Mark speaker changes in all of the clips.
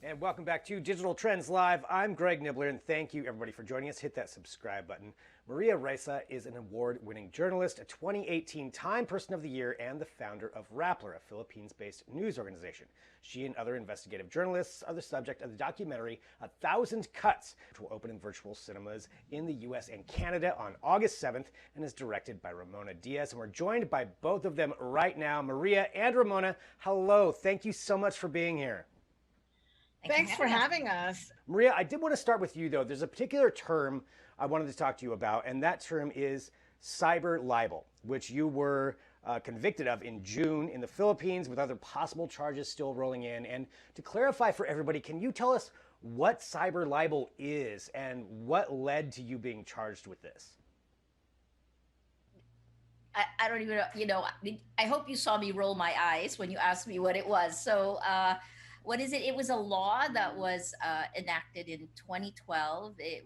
Speaker 1: And welcome back to Digital Trends Live. I'm Greg Nibbler, and thank you everybody for joining us. Hit that subscribe button. Maria Ressa is an award-winning journalist, a 2018 Time Person of the Year, and the founder of Rappler, a Philippines-based news organization. She and other investigative journalists are the subject of the documentary 1,000 Cuts, which will open in virtual cinemas in the US and Canada on August 7th and is directed by Ramona Diaz. And we're joined by both of them right now. Maria and Ramona, hello. Thank you so much for being here.
Speaker 2: Thanks for having us.
Speaker 1: Maria, I did want to start with you, though. There's a particular term I wanted to talk to you about, and that term is cyber libel, which you were convicted of in June in the Philippines with other possible charges still rolling in. And to clarify for everybody, can you tell us what cyber libel is and what led to you being charged with this?
Speaker 2: I don't even know, I hope you saw me roll my eyes when you asked me what it was. What is it? It was a law that was enacted in 2012. It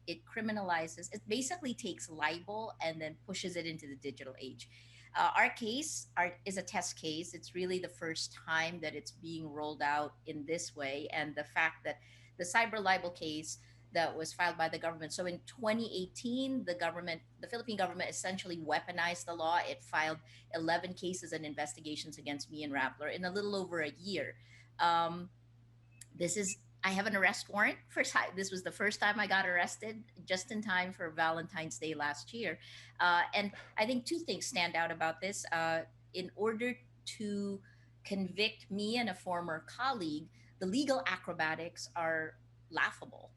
Speaker 2: criminalizes, it basically takes libel and then pushes it into the digital age. Our case is a test case. It's really the first time that it's being rolled out in this way. And the fact that the cyber libel case that was filed by the government. So in 2018, the Philippine government essentially weaponized the law. It filed 11 cases and investigations against me and Rappler in a little over a year. Um, I have an arrest warrant. This was the first time I got arrested, just in time for Valentine's Day last year. And I think two things stand out about this. In order to convict me and a former colleague, the legal acrobatics are laughable.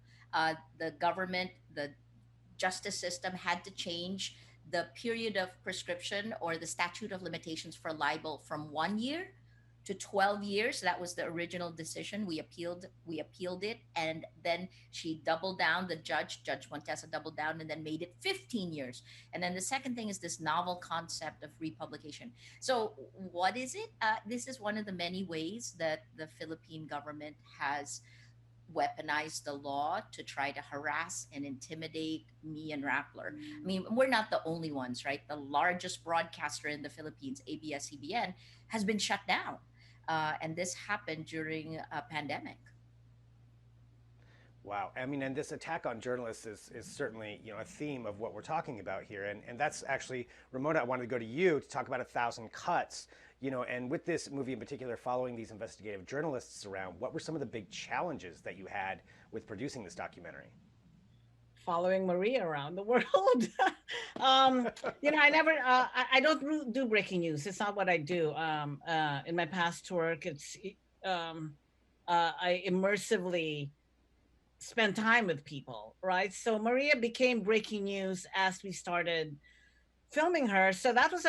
Speaker 2: The government, the justice system had to change the period of prescription or the statute of limitations for libel from 1 year to 12 years. That was the original decision. We appealed it, and then she doubled down. Judge Montesa, doubled down and then made it 15 years. And then the second thing is this novel concept of republication. So what is it? This is one of the many ways that the Philippine government has weaponize the law to try to harass and intimidate me and Rappler. I mean, we're not the only ones, right? The largest broadcaster in the Philippines, ABS-CBN, has been shut down. And this happened during a pandemic.
Speaker 1: Wow. I mean, and this attack on journalists is certainly, a theme of what we're talking about here. And that's actually, Ramona, I wanted to go to you to talk about 1,000 Cuts, and with this movie in particular, following these investigative journalists around, what were some of the big challenges that you had with producing this documentary?
Speaker 3: Following Maria around the world. I never, I don't do breaking news. It's not what I do. In my past work, I immersively spend time with people, right? So Maria became breaking news as we started filming her. So that was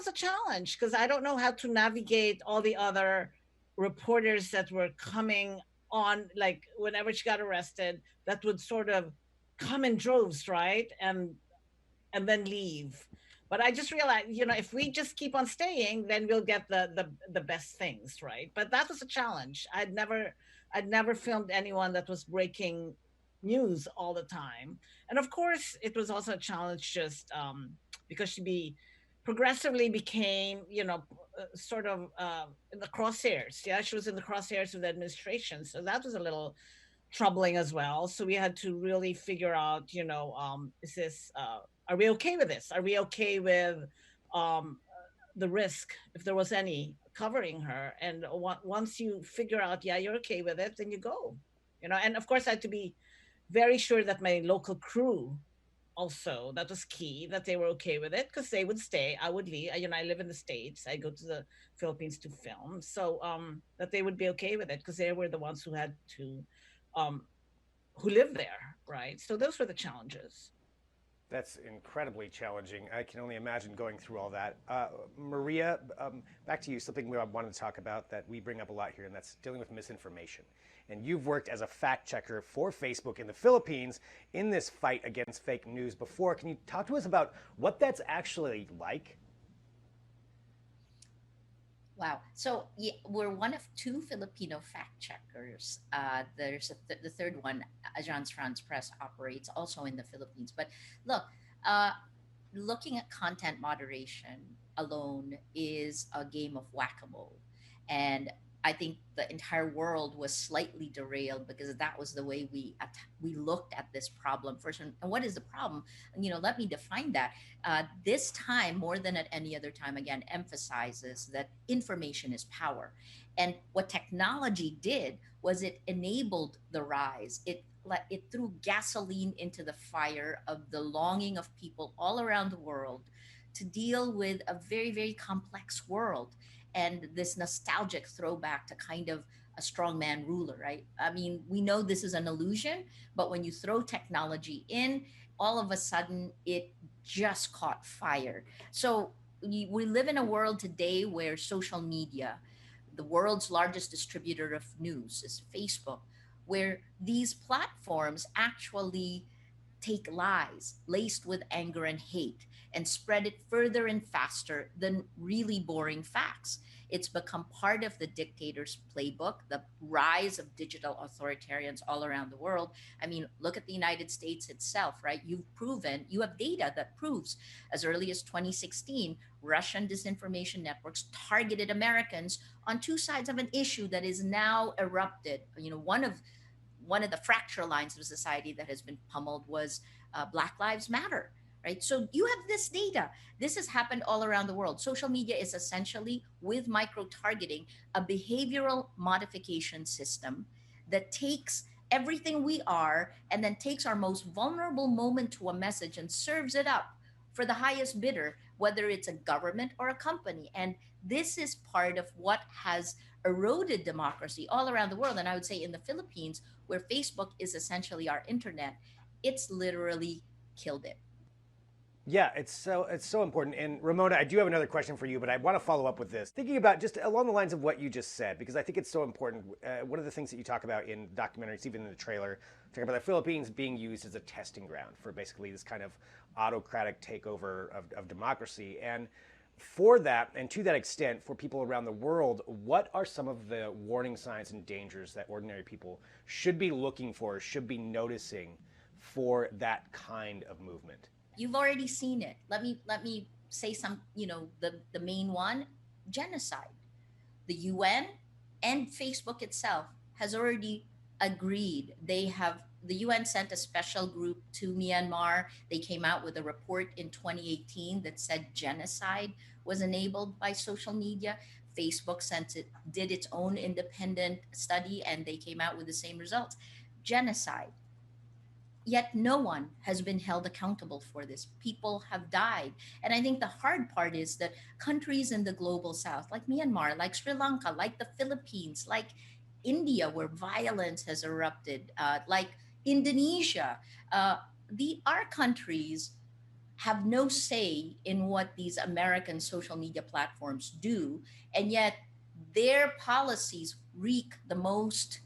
Speaker 3: a challenge because I don't know how to navigate all the other reporters that were coming on, like whenever she got arrested, that would sort of come in droves, right? And then leave. But I just realized, if we just keep on staying, then we'll get the best things, right? But that was a challenge. I'd never filmed anyone that was breaking news all the time. And of course, it was also a challenge just because progressively became, sort of in the crosshairs. Yeah, she was in the crosshairs of the administration. So that was a little troubling as well. So we had to really figure out, is this, are we okay with this? Are we okay with um, the risk, if there was any, covering her? And once you figure out, yeah, you're okay with it, then you go. And of course, I had to be very sure that my local crew also, that was key, that they were okay with it, because they would stay, I would leave. I live in the States, I go to the Philippines to film, so that they would be okay with it, because they were the ones who had to um, who live there, right? So those were the challenges.
Speaker 1: That's incredibly challenging. I can only imagine going through all that. Maria, back to you. Something we wanted to talk about that we bring up a lot here, and that's dealing with misinformation. And you've worked as a fact checker for Facebook in the Philippines in this fight against fake news before. Can you talk to us about what that's actually like?
Speaker 2: Wow. So yeah, we're one of two Filipino fact checkers. The third one, Agence France Press, operates also in the Philippines. But look, uh, looking at content moderation alone is a game of whack-a-mole. And I think the entire world was slightly derailed because that was the way we looked at this problem first. And what is the problem? And, let me define that. This time, more than at any other time, again, emphasizes that information is power. And what technology did was it enabled the rise. It threw gasoline into the fire of the longing of people all around the world to deal with a very, very complex world, and this nostalgic throwback to kind of a strongman ruler, right? I mean, we know this is an illusion, but when you throw technology in, all of a sudden it just caught fire. So we live in a world today where social media, the world's largest distributor of news, is Facebook, where these platforms actually take lies laced with anger and hate and spread it further and faster than really boring facts. It's become part of the dictator's playbook, the rise of digital authoritarians all around the world. I mean, look at the United States itself, right? You have data that proves as early as 2016, Russian disinformation networks targeted Americans on two sides of an issue that is now erupted. One of the fracture lines of society that has been pummeled was Black Lives Matter, right? So you have this data. This has happened all around the world. Social media is essentially, with micro targeting, a behavioral modification system that takes everything we are and then takes our most vulnerable moment to a message and serves it up for the highest bidder, whether it's a government or a company. And this is part of what has eroded democracy all around the world. And I would say in the Philippines, where Facebook is essentially our internet, it's literally killed it.
Speaker 1: Yeah, it's so important. And Ramona, I do have another question for you, but I want to follow up with this. Thinking about just along the lines of what you just said, because I think it's so important. One of the things that you talk about in documentaries, even in the trailer, talking about the Philippines being used as a testing ground for basically this kind of autocratic takeover of democracy. And for that, and to that extent, for people around the world, what are some of the warning signs and dangers that ordinary people should be looking for, should be noticing for that kind of movement?
Speaker 2: You've already seen it. Let me say some, the main one, genocide. The UN and Facebook itself has already agreed. The UN sent a special group to Myanmar. They came out with a report in 2018 that said genocide was enabled by social media. Facebook did its own independent study, and they came out with the same results. Genocide. Yet no one has been held accountable for this. People have died. And I think the hard part is that countries in the global south, like Myanmar, like Sri Lanka, like the Philippines, like India, where violence has erupted, like Indonesia, our countries have no say in what these American social media platforms do. And yet their policies wreak the most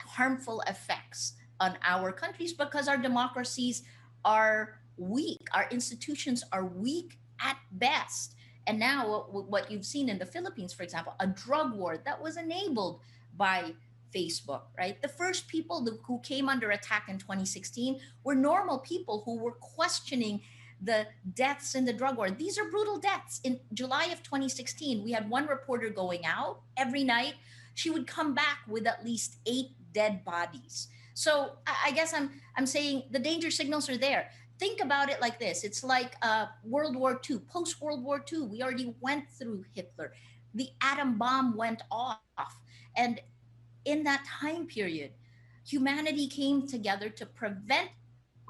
Speaker 2: harmful effects on our countries because our democracies are weak, our institutions are weak at best. And now, what you've seen in the Philippines, for example, a drug war that was enabled by Facebook, right? The first people who came under attack in 2016 were normal people who were questioning the deaths in the drug war. These are brutal deaths. In July of 2016, we had one reporter going out every night. She would come back with at least 8 dead bodies. So I guess I'm saying the danger signals are there. Think about it like this: it's like World War II, post World War II. We already went through Hitler. The atom bomb went off, and in that time period, humanity came together to prevent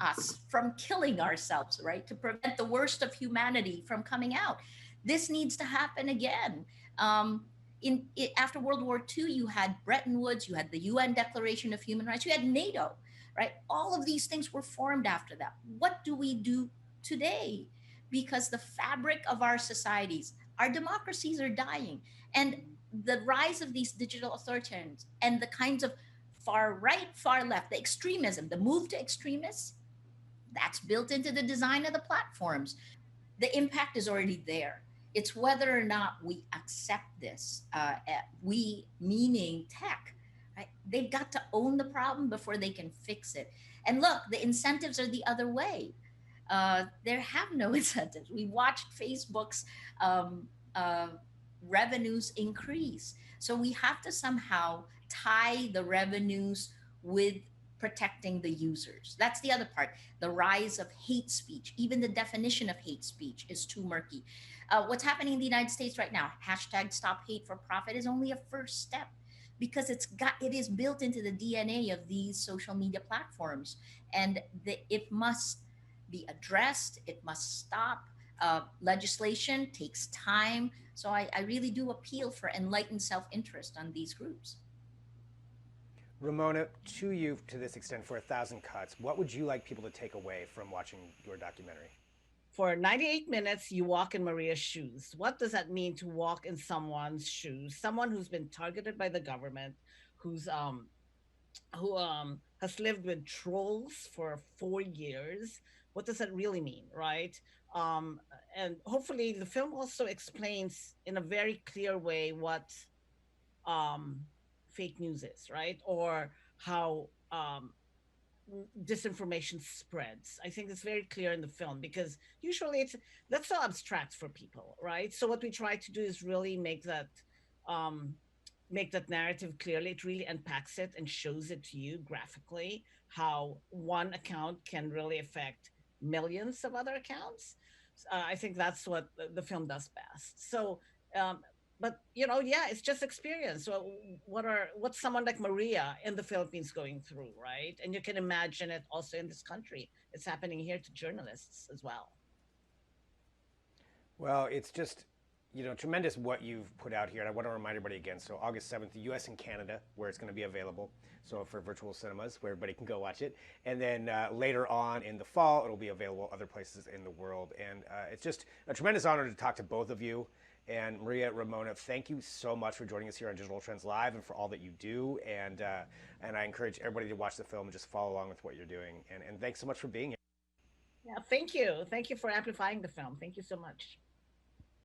Speaker 2: us from killing ourselves, right? To prevent the worst of humanity from coming out. This needs to happen again. After World War II, you had Bretton Woods, you had the UN Declaration of Human Rights, you had NATO, right? All of these things were formed after that. What do we do today? Because the fabric of our societies, our democracies are dying. And the rise of these digital authoritarians and the kinds of far right, far left, the extremism, the move to extremists, that's built into the design of the platforms. The impact is already there. It's whether or not we accept this. We, meaning tech, right? They've got to own the problem before they can fix it. And look, the incentives are the other way. There have no incentives. We watched Facebook's um, uh, revenues increase. So we have to somehow tie the revenues with protecting the users. That's the other part. The rise of hate speech, even the definition of hate speech is too murky. What's happening in the United States right now, hashtag stop hate for profit, is only a first step because it is built into the DNA of these social media platforms, and it must be addressed. It must stop. Legislation takes time. So I really do appeal for enlightened self-interest on these groups.
Speaker 1: Ramona, to you to this extent, for 1,000 cuts, what would you like people to take away from watching your documentary?
Speaker 3: For 98 minutes, you walk in Maria's shoes. What does that mean to walk in someone's shoes? Someone who's been targeted by the government, who's who has lived with trolls for 4 years. What does that really mean, right? Um, and hopefully, the film also explains in a very clear way what um, fake news is, right? Or how disinformation spreads. I think it's very clear in the film because usually it's that's so abstract for people, right? So what we try to do is really um, make that narrative clearly. It really unpacks it and shows it to you graphically how one account can really affect millions of other accounts. I think that's what the film does best. So um, but yeah, it's just experience. So what's someone like Maria in the Philippines going through, right? And you can imagine it also in this country. It's happening here to journalists as well.
Speaker 1: Well, it's just, tremendous what you've put out here. And I want to remind everybody again. So August 7th, the US and Canada, where it's going to be available. So for virtual cinemas, where everybody can go watch it. And then later on in the fall, it'll be available other places in the world. And it's just a tremendous honor to talk to both of you. And Maria, Ramona, thank you so much for joining us here on Digital Trends Live and for all that you do. And I encourage everybody to watch the film and just follow along with what you're doing. And thanks so much for being here.
Speaker 3: Yeah, thank you. Thank you for amplifying the film. Thank you so much.